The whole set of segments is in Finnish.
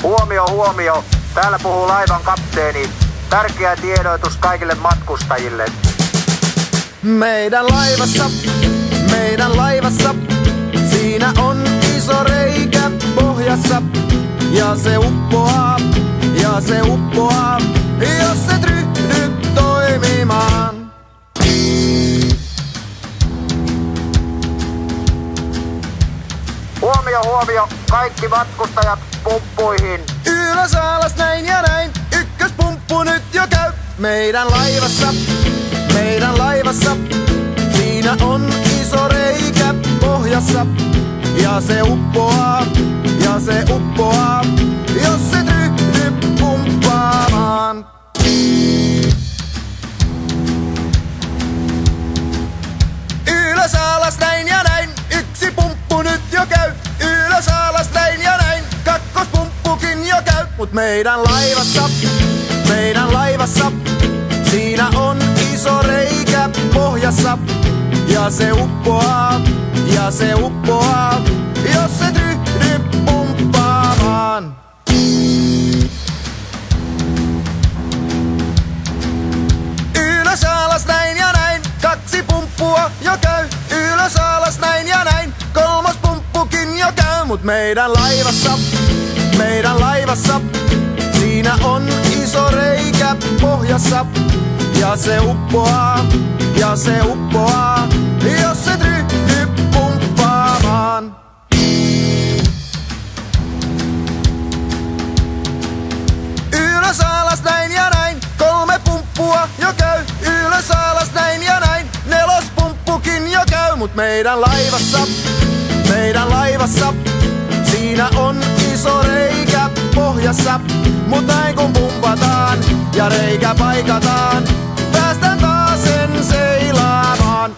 Huomio, huomio. Täällä puhuu laivan kapteeni. Tärkeä tiedotus kaikille matkustajille. Meidän laivassa, siinä on iso reikä pohjassa. Ja se uppoaa, jos et ryhdy toimimaan. Huomio, huomio. Kaikki matkustajat pumppuihin. Ylös alas näin ja näin, ykköspumppu nyt jo käy. Meidän laivassa, siinä on iso reikä pohjassa. Ja se uppoaa, jos et ryhdy pumppaamaan. Ylös alas näin ja näin, yksi pumppu nyt jo käy. Ylös alas näin ja näin, kakkospumppukin jo käy. Mut meidän laivassa, siinä on iso reikä pohjassa. Ja se uppoaa, jos et ryhdy pumppaamaan. Ylös alas näin ja näin, kaksi pumppua jo käy. Ylös alas näin ja näin, kolmas pumppukin jo käy. Mut meidän laivassa, siinä on iso reikä pohjassa. Ja se uppoaa, jos et ryhdy pumppaamaan. Ylös alas näin ja näin, kolme pumppua jo käy. Ylös alas näin ja näin, nelospumppukin jo käy. Mut meidän laivassa, siinä on iso reikä pohjassa. Mut näin kun pumpataan ja reikä paikataan, päästään taas sen seilaamaan.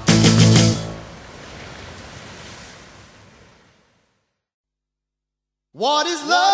What is love?